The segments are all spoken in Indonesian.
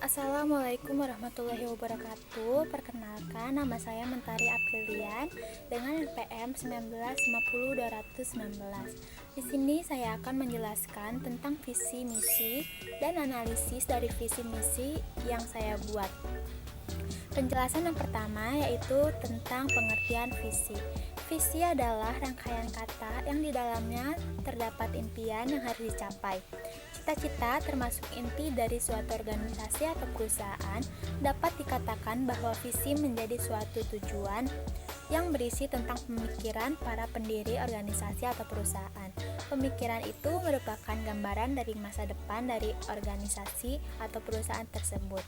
Assalamualaikum warahmatullahi wabarakatuh. Perkenalkan, nama saya Mentari Aprilian dengan NPM 1950219. Di sini saya akan menjelaskan tentang visi misi dan analisis dari visi misi yang saya buat. Penjelasan yang pertama yaitu tentang pengertian visi. Visi adalah rangkaian kata yang di dalamnya terdapat impian yang harus dicapai. Cita-cita termasuk inti dari suatu organisasi atau perusahaan. Dapat dikatakan bahwa visi menjadi suatu tujuan yang berisi tentang pemikiran para pendiri organisasi atau perusahaan. Pemikiran itu merupakan gambaran dari masa depan dari organisasi atau perusahaan tersebut.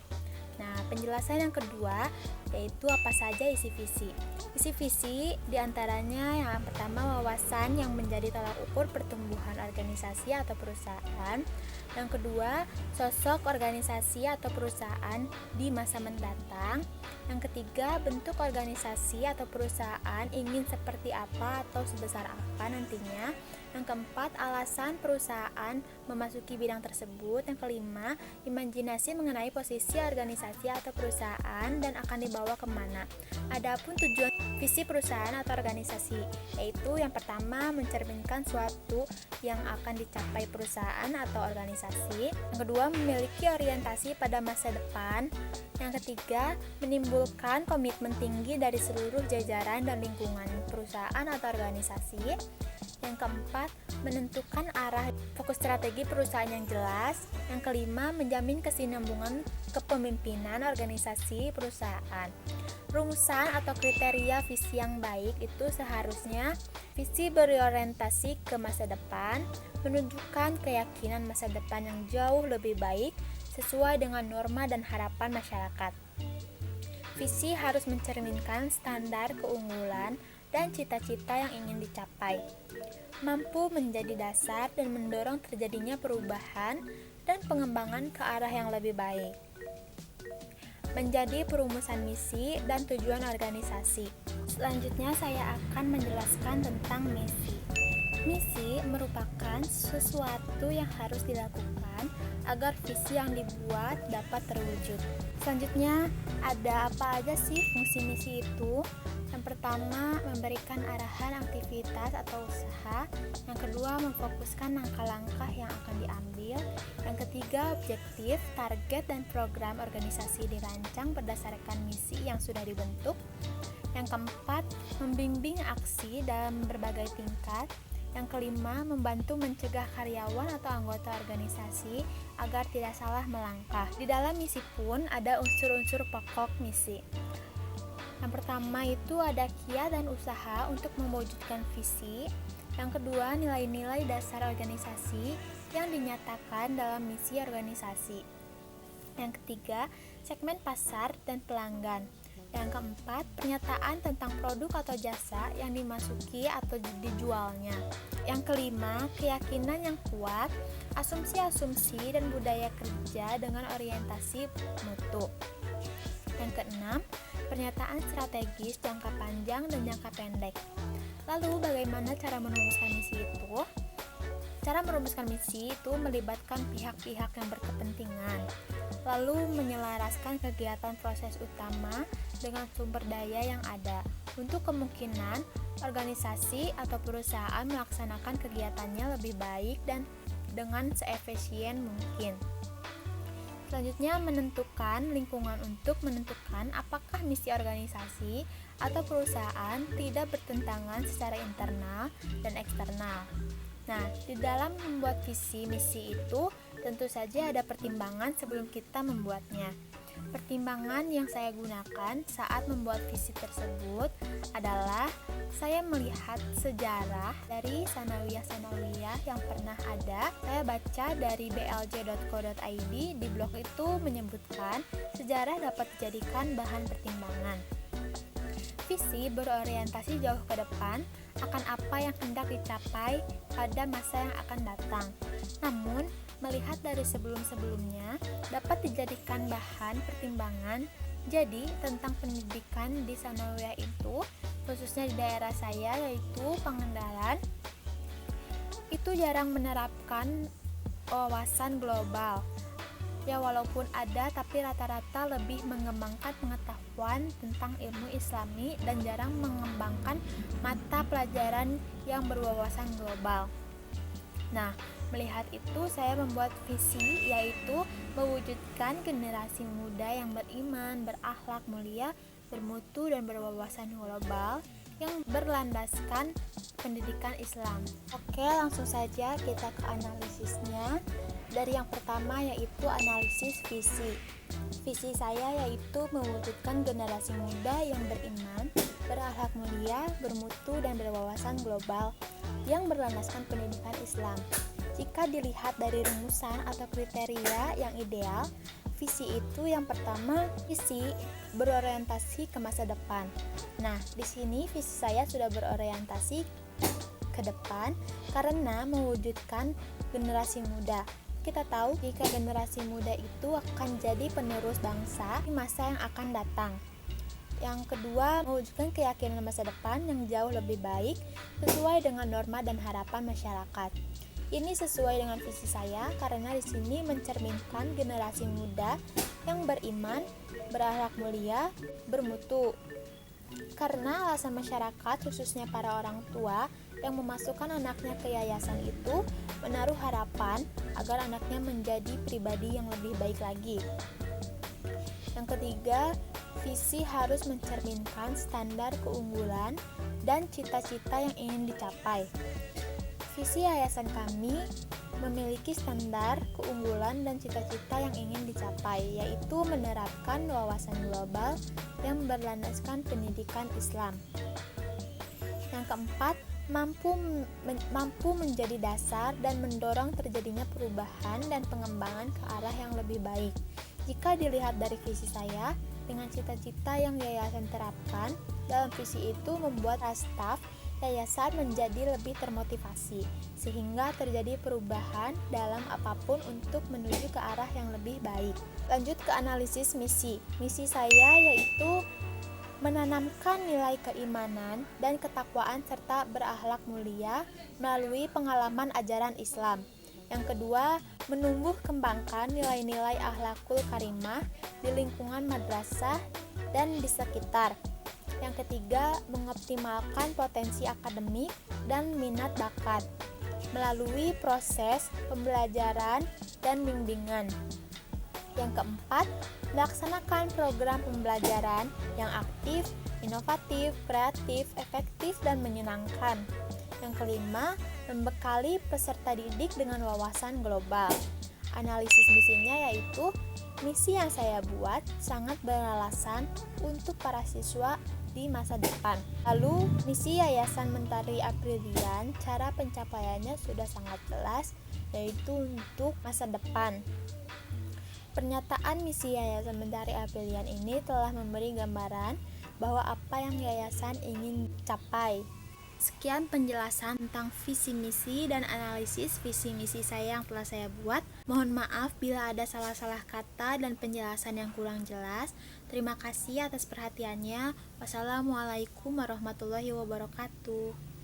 Nah, penjelasan yang kedua yaitu apa saja isi visi. Isi visi diantaranya yang pertama wawasan yang menjadi tolak ukur pertumbuhan organisasi atau perusahaan. Yang kedua, sosok organisasi atau perusahaan di masa mendatang. Yang ketiga, bentuk organisasi atau perusahaan ingin seperti apa atau sebesar apa nantinya. Yang keempat, alasan perusahaan memasuki bidang tersebut. Yang kelima, imajinasi mengenai posisi organisasi atau perusahaan dan akan dibawa kemana. Adapun tujuan visi perusahaan atau organisasi, yaitu yang pertama mencerminkan suatu yang akan dicapai perusahaan atau organisasi. Yang kedua, memiliki orientasi pada masa depan. Yang ketiga, menimbulkan komitmen tinggi dari seluruh jajaran dan lingkungan perusahaan atau organisasi. Yang keempat, menentukan arah fokus strategi perusahaan yang jelas. Yang kelima, menjamin kesinambungan kepemimpinan organisasi perusahaan. Rumusan atau kriteria visi yang baik itu seharusnya visi berorientasi ke masa depan, menunjukkan keyakinan masa depan yang jauh lebih baik sesuai dengan norma dan harapan masyarakat. Visi harus mencerminkan standar keunggulan dan cita-cita yang ingin dicapai, mampu menjadi dasar dan mendorong terjadinya perubahan dan pengembangan ke arah yang lebih baik. Menjadi perumusan misi dan tujuan organisasi. Selanjutnya saya akan menjelaskan tentang misi. Misi merupakan sesuatu yang harus dilakukan agar visi yang dibuat dapat terwujud. Selanjutnya, ada apa aja sih fungsi misi itu? Yang pertama, memberikan arahan aktivitas atau usaha. Yang kedua, memfokuskan langkah-langkah yang akan diambil. Yang ketiga, objektif, target, dan program organisasi dirancang berdasarkan misi yang sudah dibentuk. Yang keempat, membimbing aksi dalam berbagai tingkat. Yang kelima, membantu mencegah karyawan atau anggota organisasi agar tidak salah melangkah. Di dalam misi pun ada unsur-unsur pokok misi. Yang pertama itu ada kiat dan usaha untuk mewujudkan visi. Yang kedua, nilai-nilai dasar organisasi yang dinyatakan dalam misi organisasi. Yang ketiga, segmen pasar dan pelanggan. Yang keempat, pernyataan tentang produk atau jasa yang dimasuki atau dijualnya. Yang kelima, keyakinan yang kuat, asumsi-asumsi dan budaya kerja dengan orientasi mutu. Yang keenam, pernyataan strategis jangka panjang dan jangka pendek. Lalu bagaimana cara merumuskan misi itu? Cara merumuskan misi itu melibatkan pihak-pihak yang berkepentingan, lalu menyelaraskan kegiatan proses utama dengan sumber daya yang ada. Untuk kemungkinan, organisasi atau perusahaan melaksanakan kegiatannya lebih baik dan dengan seefisien mungkin. Selanjutnya, menentukan lingkungan untuk menentukan apakah misi organisasi atau perusahaan tidak bertentangan secara internal dan eksternal. Nah, di dalam membuat visi misi itu tentu saja ada pertimbangan sebelum kita membuatnya. Pertimbangan yang saya gunakan saat membuat visi tersebut adalah saya melihat sejarah dari sanawiyah-sanawiyah yang pernah ada. Saya baca dari blj.co.id, di blog itu menyebutkan sejarah dapat dijadikan bahan pertimbangan. Visi berorientasi jauh ke depan akan apa yang hendak dicapai pada masa yang akan datang. Namun, melihat dari sebelum-sebelumnya dapat dijadikan bahan pertimbangan. Jadi, tentang pendidikan di sanawiyah itu, khususnya di daerah saya yaitu Pangandaran, itu jarang menerapkan wawasan global. Ya walaupun ada, tapi rata-rata lebih mengembangkan pengetahuan tentang ilmu Islami dan jarang mengembangkan mata pelajaran yang berwawasan global. Nah, melihat itu saya membuat visi, yaitu mewujudkan generasi muda yang beriman, berakhlak mulia, bermutu dan berwawasan global yang berlandaskan pendidikan Islam. Oke, langsung saja kita ke analisisnya. Dari yang pertama yaitu analisis visi. Visi saya yaitu mewujudkan generasi muda yang beriman, berakhlak mulia, bermutu dan berwawasan global yang berlandaskan pendidikan Islam. Jika dilihat dari rumusan atau kriteria yang ideal, visi itu yang pertama, visi berorientasi ke masa depan. Nah, di sini visi saya sudah berorientasi ke depan karena mewujudkan generasi muda. Kita tahu jika generasi muda itu akan jadi penerus bangsa di masa yang akan datang. Yang kedua, mewujudkan keyakinan masa depan yang jauh lebih baik sesuai dengan norma dan harapan masyarakat. Ini sesuai dengan visi saya karena di sini mencerminkan generasi muda yang beriman, berakhlak mulia, bermutu. Karena alasan masyarakat, khususnya para orang tua yang memasukkan anaknya ke yayasan itu menaruh harapan agar anaknya menjadi pribadi yang lebih baik lagi. Yang ketiga, visi harus mencerminkan standar keunggulan dan cita-cita yang ingin dicapai. Visi yayasan kami memiliki standar keunggulan dan cita-cita yang ingin dicapai, yaitu menerapkan wawasan global yang berlandaskan pendidikan Islam. Yang keempat, mampu menjadi dasar dan mendorong terjadinya perubahan dan pengembangan ke arah yang lebih baik. Jika dilihat dari visi saya, dengan cita-cita yang yayasan terapkan, dalam visi itu membuat staf yayasan menjadi lebih termotivasi, sehingga terjadi perubahan dalam apapun untuk menuju ke arah yang lebih baik. Lanjut ke analisis misi. Misi saya yaitu menanamkan nilai keimanan dan ketakwaan serta berakhlak mulia melalui pengalaman ajaran Islam. Yang kedua, menumbuh kembangkan nilai-nilai akhlakul karimah di lingkungan madrasah dan di sekitar. Yang ketiga, mengoptimalkan potensi akademik dan minat bakat melalui proses pembelajaran dan bimbingan. Yang keempat, melaksanakan program pembelajaran yang aktif, inovatif, kreatif, efektif, dan menyenangkan. Yang kelima, membekali peserta didik dengan wawasan global. Analisis misinya yaitu, misi yang saya buat sangat beralasan untuk para siswa di masa depan. Lalu, misi Yayasan Mentari Aprilian, cara pencapaiannya sudah sangat jelas, yaitu untuk masa depan. Pernyataan misi Yayasan Mentari Aprilian ini telah memberi gambaran bahwa apa yang yayasan ingin capai. Sekian penjelasan tentang visi misi dan analisis visi misi saya yang telah saya buat. Mohon maaf bila ada salah-salah kata dan penjelasan yang kurang jelas. Terima kasih atas perhatiannya. Wassalamualaikum warahmatullahi wabarakatuh.